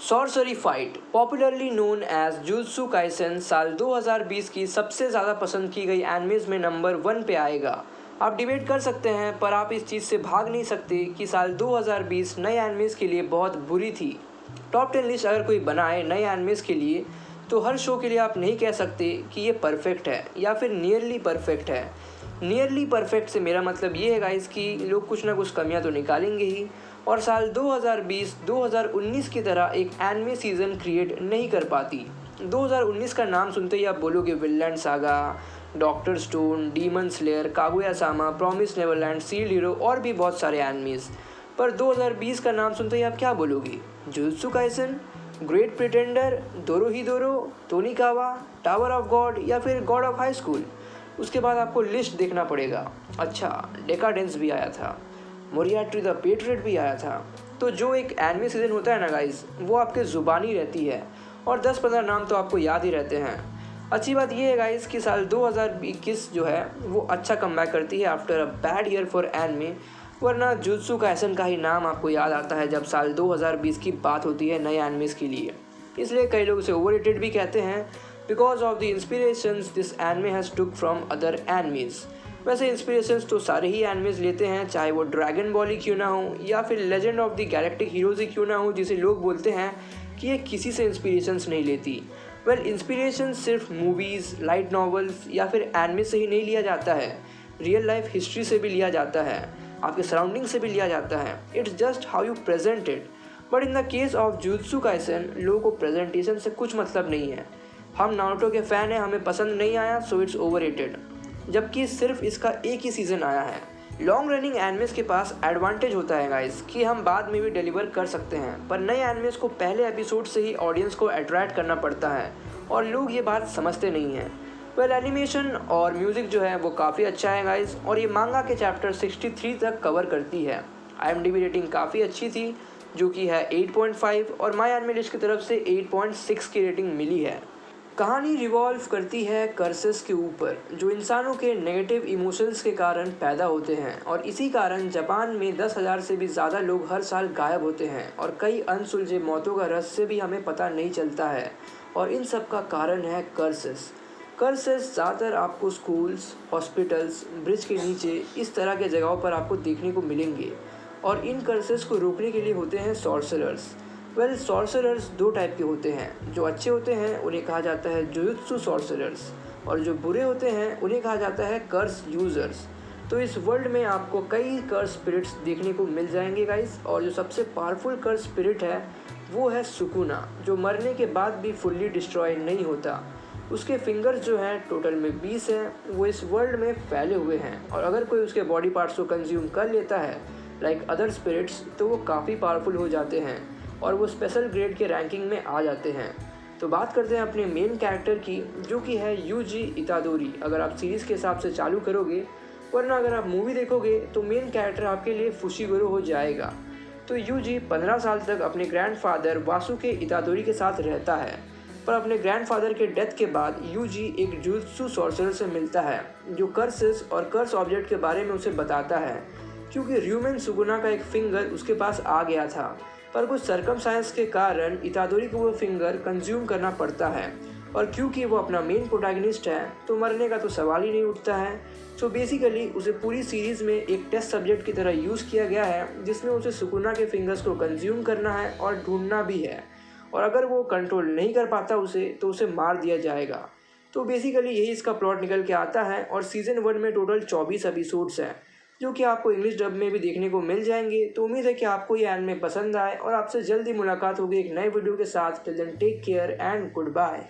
Sorcery fight popularly known as Jujutsu Kaisen साल 2020 की सबसे ज़्यादा पसंद की गई एनिमेज में नंबर 1 पे आएगा। आप डिबेट कर सकते हैं पर आप इस चीज़ से भाग नहीं सकते कि साल 2020 नए एनिमेज के लिए बहुत बुरी थी। टॉप 10 लिस्ट अगर कोई बनाए नए एनिमेज के लिए तो हर शो के लिए आप नहीं कह सकते कि ये परफेक्ट है या फिर नियरली परफेक्ट है। नियरली परफेक्ट से मेरा मतलब ये है गाइस कि लोग कुछ ना कुछ कमियां तो निकालेंगे ही, और साल 2020-2019 की तरह एक एनिमे सीज़न क्रिएट नहीं कर पाती। 2019 का नाम सुनते ही आप बोलोगे Vinland Saga, Doctor Stone, Demon Slayer, कागुया-सामा, प्रॉमिस नेवरलैंड, सील्ड हीरो और भी बहुत सारे एनिमेज। पर 2020 का नाम सुनते ही आप क्या बोलोगे? जुजुत्सु काइसेन, ग्रेट प्रिटेंडर, दोरोहिदोरो, तोनिकावा, टावर ऑफ गॉड या फिर गॉड ऑफ हाई स्कूल? उसके बाद आपको लिस्ट देखना पड़ेगा। अच्छा, डेकाडेंस भी आया था, मोरियार्टी द पेट्रियट भी आया था। तो जो एक एनिमे सीजन होता है ना गाइस, वो आपके ज़ुबानी रहती है और 10-15 नाम तो आपको याद ही रहते हैं। अच्छी बात ये है गाइस कि साल 2021 जो है वो अच्छा कमबैक करती है after a bad year for anime, वरना जुजुत्सु काइसेन का ही नाम आपको याद आता है जब साल 2020 की बात होती है नए एनिमेज के लिए। इसलिए कई लोग इसे ओवररेटेड भी कहते हैं because of the inspirations this anime has took from other animes. वैसे इंस्पिरेशंस तो सारे ही एनिमेज लेते हैं, चाहे वो ड्रैगन बॉल ही क्यों ना हो या फिर Legend of the Galactic Heroes ही क्यों ना हो, जिसे लोग बोलते हैं कि ये किसी से इंस्पिरेशंस नहीं लेती। वेल, इंस्पिरेशन सिर्फ मूवीज़, लाइट नॉवेल्स या फिर एनिमे से ही नहीं लिया जाता है, रियल लाइफ हिस्ट्री से भी लिया जाता है, आपके सराउंडिंग से भी लिया जाता है। It's just how you present it. But in the case of jujutsu Kaisen लोगों को प्रेजेंटेशन से कुछ मतलब नहीं है। हम नारुतो के फ़ैन हैं, हमें पसंद नहीं आया सो इट्स ओवररेटेड, जबकि सिर्फ इसका एक ही सीज़न आया है। लॉन्ग रनिंग एनिमेज के पास एडवांटेज होता है गाइस कि हम बाद में भी डिलीवर कर सकते हैं, पर नए एनिमेज को पहले एपिसोड से ही ऑडियंस को अट्रैक्ट करना पड़ता है और लोग ये बात समझते नहीं हैं। वेल, एनिमेशन और म्यूज़िक जो है वो काफ़ी अच्छा है गाइस, और ये मांगा के चैप्टर 63 तक कवर करती है। IMDb रेटिंग काफ़ी अच्छी थी जो कि है 8.5 और माई एनिमे लिस्ट की तरफ से 8.6 की रेटिंग मिली है। कहानी रिवॉल्व करती है कर्सेस के ऊपर जो इंसानों के नेगेटिव इमोशंस के कारण पैदा होते हैं, और इसी कारण जापान में 10,000 से भी ज़्यादा लोग हर साल गायब होते हैं और कई अनसुलझे मौतों का रहस्य भी हमें पता नहीं चलता है, और इन सब का कारण है कर्सेस। कर्सेस ज़्यादातर आपको स्कूल्स, हॉस्पिटल्स, ब्रिज के नीचे इस तरह के जगहों पर आपको देखने को मिलेंगे, और इन कर्सेस को रोकने के लिए होते हैं सॉर्सरर्स। वेल, सॉर्सरर्स दो टाइप के होते हैं। जो अच्छे होते हैं उन्हें कहा जाता है जुजुत्सु सॉर्सरर्स, और जो बुरे होते हैं उन्हें कहा जाता है कर्स यूज़र्स। तो इस वर्ल्ड में आपको कई कर्स स्पिरिट्स देखने को मिल जाएंगे गाइस, और जो सबसे पावरफुल कर्स स्पिरिट है वो है सुकुना, जो मरने के बाद भी फुल्ली डिस्ट्रॉय नहीं होता। उसके फिंगर्स जो हैं टोटल में 20 हैं, वो इस वर्ल्ड में फैले हुए हैं, और अगर कोई उसके बॉडी पार्ट्स को कंज्यूम कर लेता है लाइक अदर स्पिरिट्स तो वो काफ़ी पावरफुल हो जाते हैं और वो स्पेशल ग्रेड के रैंकिंग में आ जाते हैं। तो बात करते हैं अपने मेन कैरेक्टर की जो कि है यूजी इतादोरी। अगर आप सीरीज़ के हिसाब से चालू करोगे, वरना अगर आप मूवी देखोगे तो मेन कैरेक्टर आपके लिए फुशिगुरो हो जाएगा। तो यूजी 15 साल तक अपने ग्रैंडफादर वासुके इतादोरी के साथ रहता है, पर अपने ग्रैंडफादर के डेथ के बाद यूजी एक जुजुत्सु सॉर्सरर से मिलता है जो कर्सेस और कर्स ऑब्जेक्ट के बारे में उसे बताता है, क्योंकि र्यूमेन सुगुना का एक फिंगर उसके पास आ गया था, पर कुछ सर्कमस्टेंस के कारण इतादोरी को वो फिंगर कंज्यूम करना पड़ता है, और क्योंकि वो अपना मेन प्रोटैगनिस्ट है तो मरने का तो सवाल ही नहीं उठता है। सो बेसिकली उसे पूरी सीरीज़ में एक टेस्ट सब्जेक्ट की तरह यूज़ किया गया है, जिसमें उसे सुकुना के फिंगर्स को कंज्यूम करना है और ढूंढना भी है, और अगर वो कंट्रोल नहीं कर पाता उसे तो उसे मार दिया जाएगा। तो बेसिकली यही इसका प्लॉट निकल के आता है, और सीज़न 1 में टोटल 24 एपिसोड्स हैं जो कि आपको इंग्लिश डब में भी देखने को मिल जाएंगे। तो उम्मीद है कि आपको ये एनिमे पसंद आए, और आपसे जल्दी मुलाकात होगी एक नए वीडियो के साथ। Till then take care and good bye.